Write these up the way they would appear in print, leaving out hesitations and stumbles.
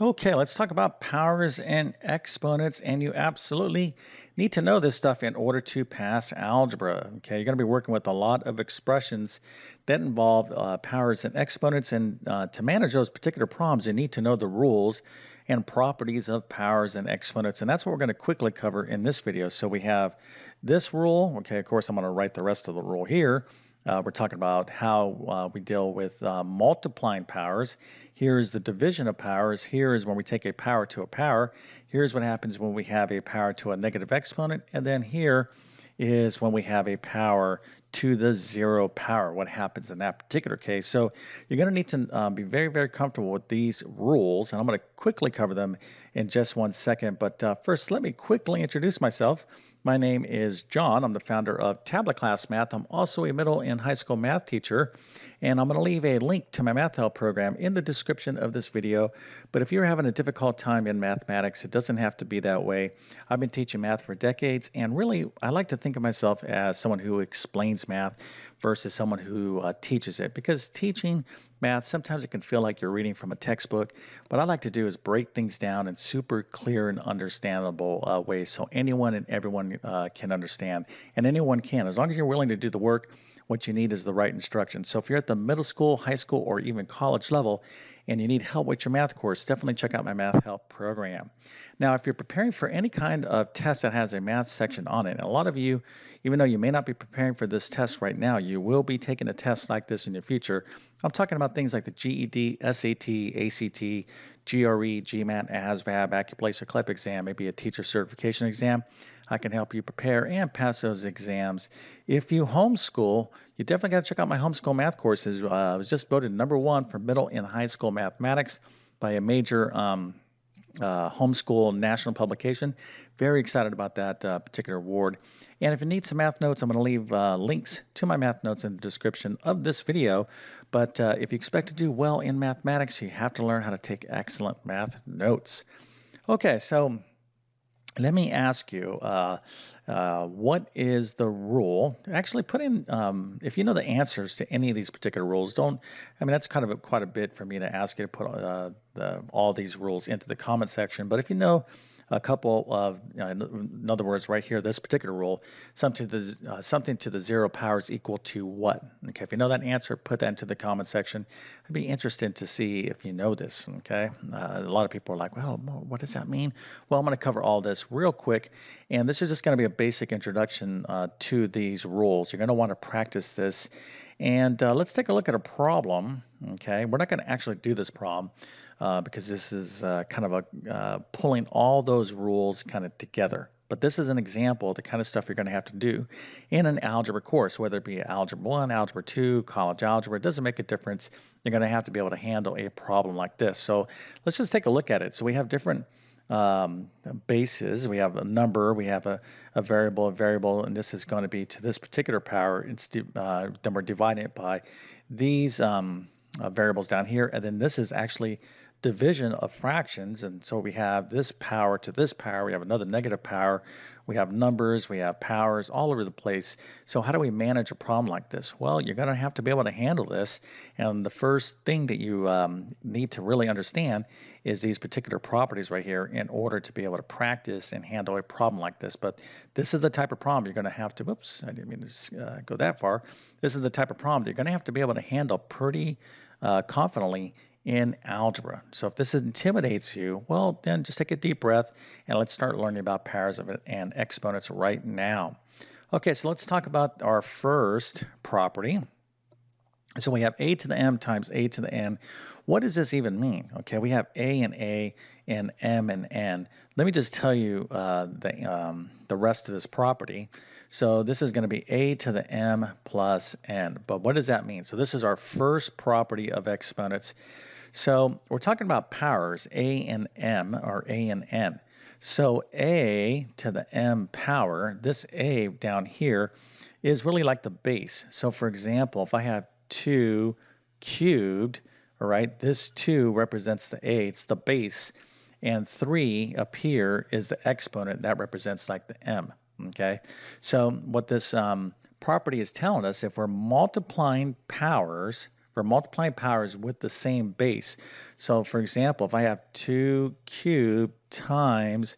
Okay, let's talk about powers and exponents. And you absolutely need to know this stuff in order to pass algebra. Okay, you're going to be working with a lot of expressions that involve powers and exponents. And to manage those particular problems, you need to know the rules and properties of powers and exponents. And that's what we're going to quickly cover in this video. So we have this rule. Okay, of course, I'm going to write the rest of the rule here. We're talking about how we deal with multiplying powers. Here's the division of powers. Here is when we take a power to a power. Here's what happens when we have a power to a negative exponent. And then here is when we have a power to the zero power, what happens in that particular case. So you're going to need to be very, very comfortable with these rules. And I'm going to quickly cover them in just 1 second. But first, let me quickly introduce myself. My name is John. I'm the founder of TabletClass Math. I'm also a middle and high school math teacher, and I'm going to leave a link to my math help program in the description of this video. But if you're having a difficult time in mathematics, it doesn't have to be that way. I've been teaching math for decades, and really, I like to think of myself as someone who explains math versus someone who teaches it, because teaching math, sometimes it can feel like you're reading from a textbook. What I like to do is break things down in super clear and understandable ways so anyone and everyone can understand. And anyone can, as long as you're willing to do the work. What you need is the right instruction. So if you're at the middle school, high school, or even college level, and you need help with your math course, definitely check out my math help program. Now, if you're preparing for any kind of test that has a math section on it, and a lot of you, even though you may not be preparing for this test right now, you will be taking a test like this in your future. I'm talking about things like the GED, SAT, ACT, GRE, GMAT, ASVAB, AccuPlace, or CLEP exam, maybe a teacher certification exam. I can help you prepare and pass those exams. If you homeschool, you definitely got to check out my homeschool math courses. I was just voted #1 for middle and high school mathematics by a major homeschool national publication. Very excited about that particular award. And if you need some math notes, I'm going to leave links to my math notes in the description of this video. But if you expect to do well in mathematics, you have to learn how to take excellent math notes. Okay, so let me ask you, what is the rule? Actually, put in, if you know the answers to any of these particular rules, don't, I mean, that's kind of quite a bit for me to ask you to put all these rules into the comment section. But if you know a couple of, in other words, right here, this particular rule, something to the zero power is equal to what? Okay, if you know that answer, put that into the comment section. I'd be interested to see if you know this, okay? A lot of people are like, well, what does that mean? Well, I'm going to cover all this real quick, and this is just going to be a basic introduction to these rules. You're going to want to practice this, and let's take a look at a problem, okay? We're not going to actually do this problem because this is kind of pulling all those rules kind of together. But this is an example of the kind of stuff you're going to have to do in an algebra course, whether it be Algebra 1, Algebra 2, college algebra. It doesn't make a difference. You're going to have to be able to handle a problem like this. So let's just take a look at it. So we have different bases. We have a number, we have a variable, and this is going to be to this particular power. Then we're dividing it by these variables down here, and then this is actually division of fractions. And so we have this power to this power, we have another negative power, we have numbers, we have powers all over the place. So how do we manage a problem like this? Well, you're going to have to be able to handle this. And the first thing that you need to really understand is these particular properties right here in order to be able to practice and handle a problem like this. But this is the type of problem you're going to have to, oops, I didn't mean to go that far. This is the type of problem that you're going to have to be able to handle pretty confidently in algebra. So if this intimidates you, well, then just take a deep breath and let's start learning about powers of it and exponents right now. Okay, so let's talk about our first property. So we have a to the m times a to the n. What does this even mean? Okay, we have a and m and n. Let me just tell you the rest of this property. So this is going to be a to the m plus n. But what does that mean? So this is our first property of exponents. So we're talking about powers, a and m, or a and n. So a to the m power, this a down here, is really like the base. So for example, if I have 2 cubed, all right, this 2 represents the a, it's the base, and 3 up here is the exponent, that represents like the m, okay? So what this property is telling us, if we're multiplying powers, We're multiplying powers with the same base. So for example, if I have 2 cubed times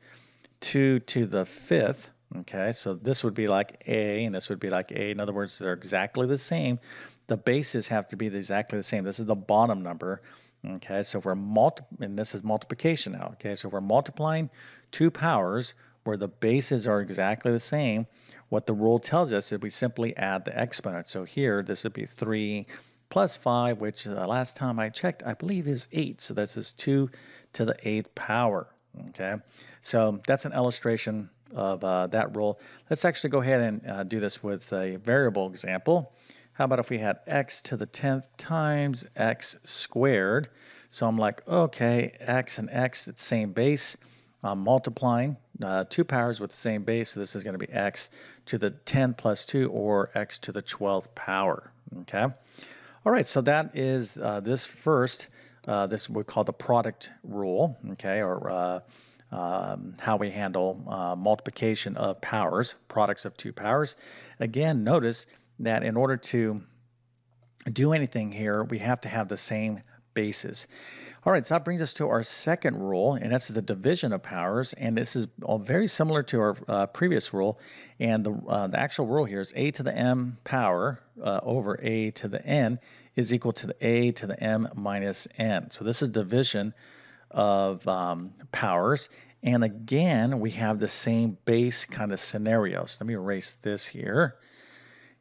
2 to the 5th, okay, so this would be like A and this would be like A. In other words, they're exactly the same. The bases have to be exactly the same. This is the bottom number. Okay, so if we're and this is multiplication now. Okay, so if we're multiplying two powers where the bases are exactly the same, what the rule tells us is we simply add the exponent. So here, this would be 3 plus 5, which last time I checked, I believe is 8. So this is 2 to the 8th power. Okay, so that's an illustration of that rule. Let's actually go ahead and do this with a variable example. How about if we had x to the 10th times x squared? So I'm like, okay, x and x, it's same base. I'm multiplying two powers with the same base. So this is going to be x to the 10 plus 2 or x to the 12th power. Okay. All right, so that is this first, this we call the product rule, okay, or how we handle multiplication of powers, products of two powers. Again, notice that in order to do anything here, we have to have the same bases. All right, so that brings us to our second rule, and that's the division of powers. And this is very similar to our previous rule. And the actual rule here is a to the m power over a to the n is equal to the a to the m minus n. So this is division of powers. And again, we have the same base kind of scenarios. Let me erase this here.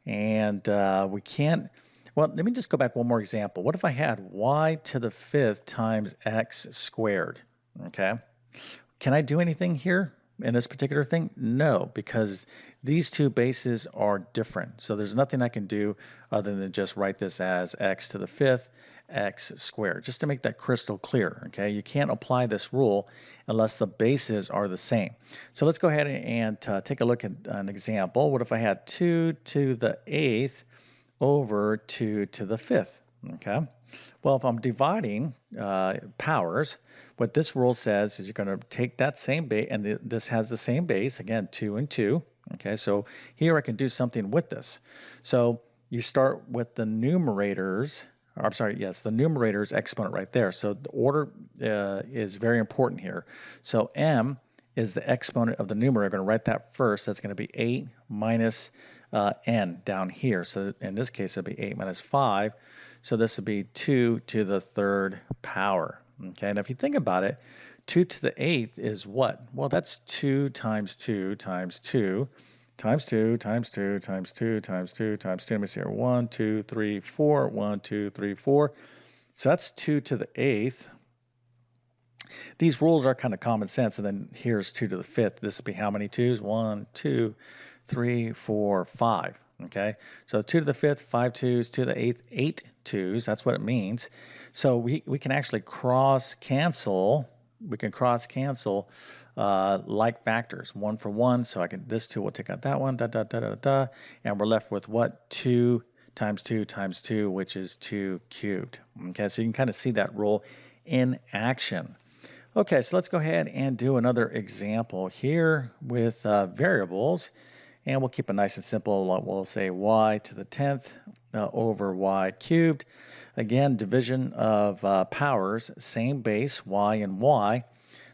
And we can't, well, let me just go back one more example. What if I had y to the 5th times x squared? Okay. Can I do anything here in this particular thing? No, because these two bases are different. So there's nothing I can do other than just write this as x to the 5th x squared, just to make that crystal clear. Okay, you can't apply this rule unless the bases are the same. So let's go ahead and take a look at an example. What if I had 2 to the 8th over 2 to the 5th? Okay, well, if I'm dividing powers, what this rule says is you're going to take that same base, and this has the same base, again, 2 and 2. Okay, so here I can do something with this. So you start with the numerators, or I'm sorry, yes, the numerator's exponent right there. So the order is very important here. So m is the exponent of the numerator. I'm going to write that first. That's going to be 8 minus n down here. So in this case, it'll be 8 minus 5. So this would be 2 to the 3rd power. Okay, and if you think about it, 2 to the 8th is what? Well, that's 2 times 2 times 2 times 2 times 2 times 2 times 2 times 2. Let me see here. 1, 2, 3, 4. 1, 2, 3, 4. So that's 2 to the 8th. These rules are kind of common sense. And then here's 2 to the 5th. This would be how many twos? 1, 2, 3, 4, 5. Okay, so 2 to the 5th, 5 twos, 2 to the 8th, 8 twos. That's what it means. So we can actually cross cancel. We can cross cancel like factors, 1 for 1. So I can, this 2 will take out that one, da, da, da, da, da, and we're left with what? 2 times 2 times 2, which is 2 cubed. Okay, so you can kind of see that rule in action. Okay, so let's go ahead and do another example here with variables. And we'll keep it nice and simple. We'll say y to the 10th over y cubed. Again, division of powers, same base, y and y.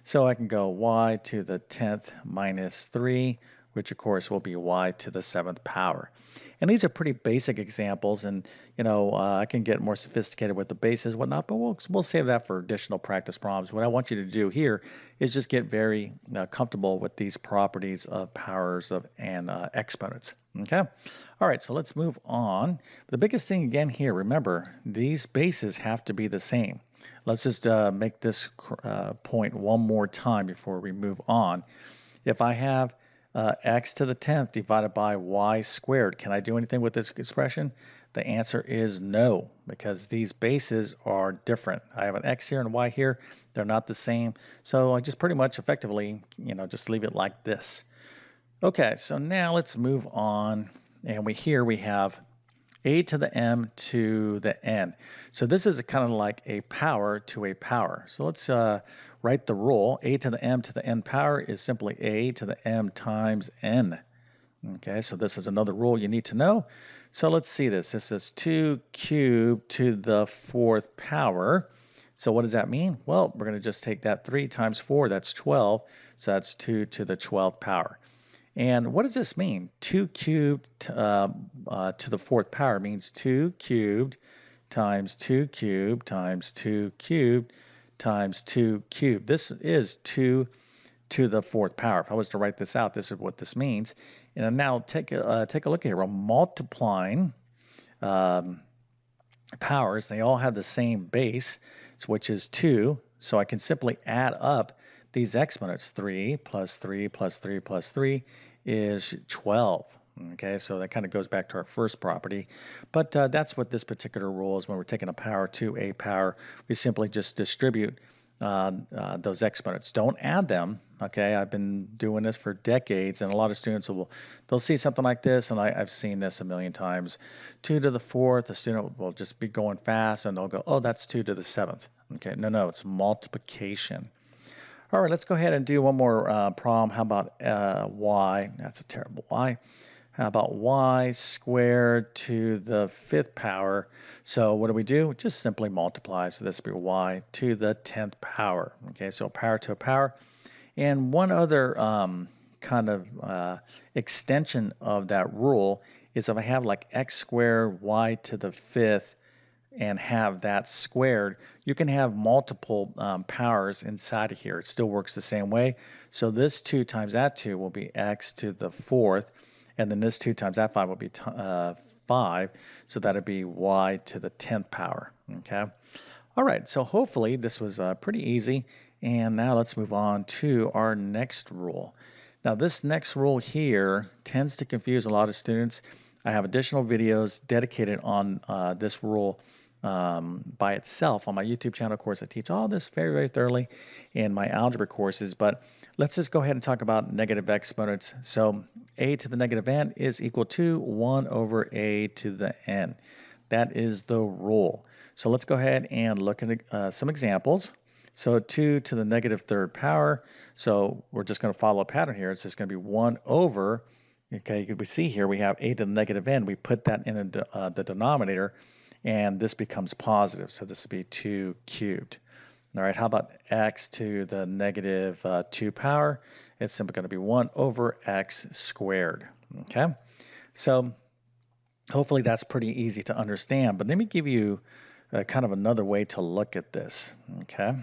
So I can go y to the 10th minus 3, which of course will be y to the 7th power. And these are pretty basic examples, and I can get more sophisticated with the bases, whatnot, but we'll save that for additional practice problems. What I want you to do here is just get very comfortable with these properties of powers and exponents. Okay, all right, so let's move on. The biggest thing again here, remember, these bases have to be the same. Let's just make this point one more time before we move on. If I have x to the 10th divided by y squared, can I do anything with this expression? The answer is no, because these bases are different. I have an x here and a y here. They're not the same. So I just pretty much effectively, just leave it like this. Okay, so now let's move on. And here we have a to the m to the n. So this is kind of like a power to a power. So let's write the rule. A to the m to the n power is simply a to the m times n. Okay, so this is another rule you need to know. So let's see this. This is 2 cubed to the fourth power. So what does that mean? Well, we're going to just take that 3 times 4, that's 12. So that's 2 to the 12th power. And what does this mean? 2 cubed to the fourth power means 2 cubed times 2 cubed times 2 cubed times 2 cubed. This is 2 to the fourth power. If I was to write this out, this is what this means. And now take a look here. We're multiplying um, powers. They all have the same base, which is 2. So I can simply add up these exponents. 3 plus 3 plus 3 plus 3 is 12. Okay, so that kind of goes back to our first property. But that's what this particular rule is. When we're taking a power to a power, we simply just distribute those exponents. Don't add them. Okay, I've been doing this for decades, and a lot of students they'll see something like this, and I've seen this a million times. 2 to the fourth, the student will just be going fast, and they'll go, oh, that's 2 to the seventh. Okay, no, it's multiplication. All right, let's go ahead and do one more problem. How about y? That's a terrible y. How about y squared to the fifth power? So what do? Just simply multiply. So this would be y to the 10th power. Okay, so power to a power. And one other kind of extension of that rule is if I have like x squared y to the fifth and have that squared, you can have multiple powers inside of here. It still works the same way. So this 2 times that 2 will be x to the fourth, and then this 2 times that 5 will be 5, so that would be y to the 10th power, okay? All right, so hopefully this was pretty easy, and now let's move on to our next rule. Now this next rule here tends to confuse a lot of students. I have additional videos dedicated on this rule by itself on my YouTube channel. Of course, I teach all this very, very thoroughly in my algebra courses, but let's just go ahead and talk about negative exponents. So a to the negative n is equal to 1 over a to the n. That is the rule. So let's go ahead and look at some examples. So 2 to the negative third power. So we're just going to follow a pattern here. It's just going to be 1 over, okay, we see here we have a to the negative n. We put that in the denominator, and this becomes positive. So this would be 2 cubed. All right, how about x to the negative 2 power? It's simply going to be 1 over x squared. Okay, so hopefully that's pretty easy to understand, but let me give you kind of another way to look at this. Okay,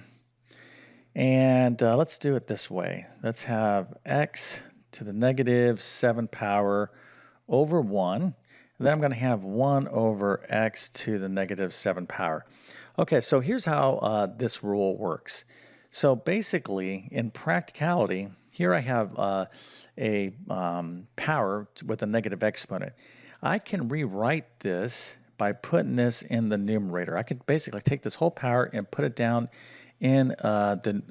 and let's do it this way. Let's have x to the negative 7 power over 1. And then I'm going to have 1 over x to the negative 7 power. Okay, so here's how this rule works. So basically, in practicality, here I have a power with a negative exponent. I can rewrite this by putting this in the numerator. I could basically take this whole power and put it down in in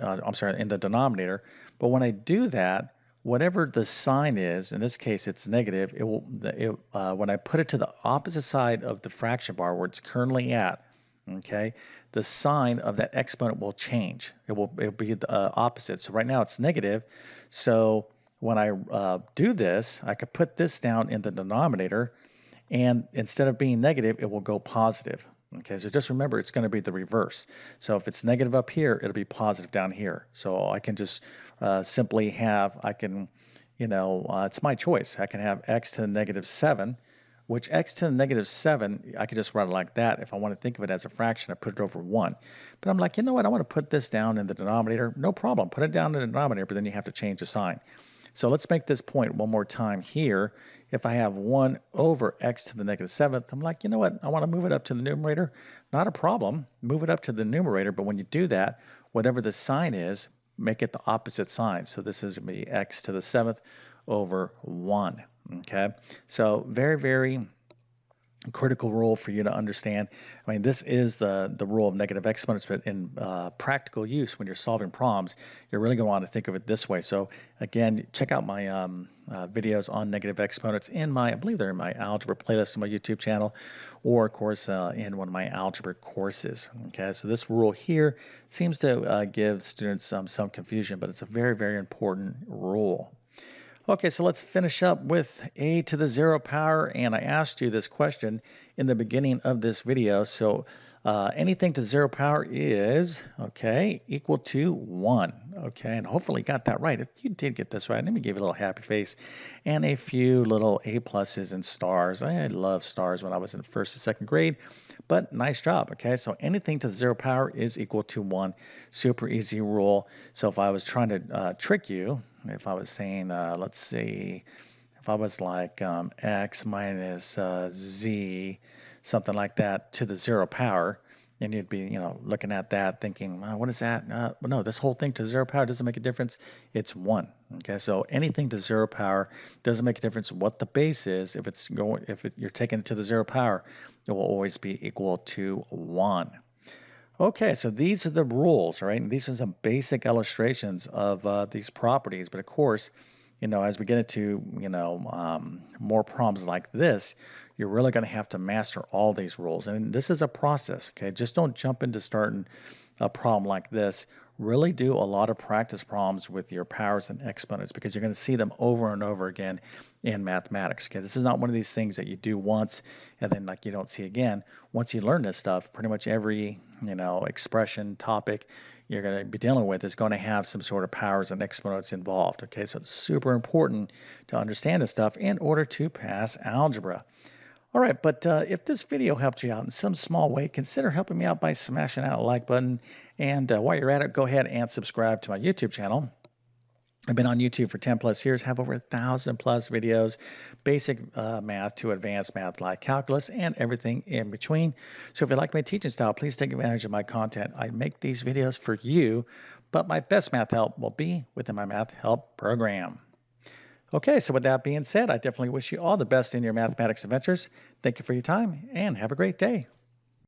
the denominator. But when I do that, whatever the sign is, in this case it's negative, when I put it to the opposite side of the fraction bar where it's currently at, okay, the sign of that exponent will change. It'll be the opposite. So right now it's negative. So when I do this, I could put this down in the denominator, and instead of being negative, it will go positive. Okay, so just remember it's going to be the reverse. So if it's negative up here, it'll be positive down here. So I can just simply have, it's my choice. I can have x to the negative 7, which x to the negative 7, I could just write it like that. If I want to think of it as a fraction, I put it over 1. But I'm like, you know what, I want to put this down in the denominator. No problem, put it down in the denominator, but then you have to change the sign. So let's make this point one more time here. If I have 1 over x to the negative 7th, I'm like, you know what, I want to move it up to the numerator. Not a problem, move it up to the numerator, but when you do that, whatever the sign is, make it the opposite sign. So this is going to be x to the 7th over 1, okay? So very, very critical rule for you to understand. I mean, this is the rule of negative exponents, but in practical use, when you're solving problems, you're really going to want to think of it this way. So again, check out my videos on negative exponents I believe they're in my algebra playlist on my YouTube channel, or of course in one of my algebra courses. Okay, so this rule here seems to give students some confusion, but it's a very, very important rule. Okay, so let's finish up with a to the 0 power. And I asked you this question in the beginning of this video. So anything to 0 power is, okay, equal to 1. Okay, and hopefully you got that right. If you did get this right, let me give you a little happy face and a few little A pluses and stars. I love stars when I was in first and second grade, but nice job. Okay, so anything to the 0 power is equal to 1. Super easy rule. So if I was trying to trick you, if I was saying, let's see, if I was like x minus z, something like that to the 0 power, and you'd be, looking at that thinking, what is that? Well, no, this whole thing to 0 power doesn't make a difference. It's 1. Okay, so anything to 0 power doesn't make a difference what the base is. If it's going, you're taking it to the 0 power, it will always be equal to 1. Okay, so these are the rules, right? And these are some basic illustrations of these properties. But of course, as we get into, more problems like this, you're really going to have to master all these rules. And this is a process, okay? Just don't jump into starting a problem like this. Really do a lot of practice problems with your powers and exponents because you're going to see them over and over again in mathematics. Okay, this is not one of these things that you do once and then like you don't see again. Once you learn this stuff, pretty much every expression topic you're going to be dealing with is going to have some sort of powers and exponents involved. Okay, so it's super important to understand this stuff in order to pass algebra. All right, but if this video helped you out in some small way, consider helping me out by smashing that like button. And while you're at it, go ahead and subscribe to my YouTube channel. I've been on YouTube for 10 plus years, have over 1,000 plus videos, basic math to advanced math like calculus and everything in between. So if you like my teaching style, please take advantage of my content. I make these videos for you, but my best math help will be within my math help program. Okay, so with that being said, I definitely wish you all the best in your mathematics adventures. Thank you for your time and have a great day.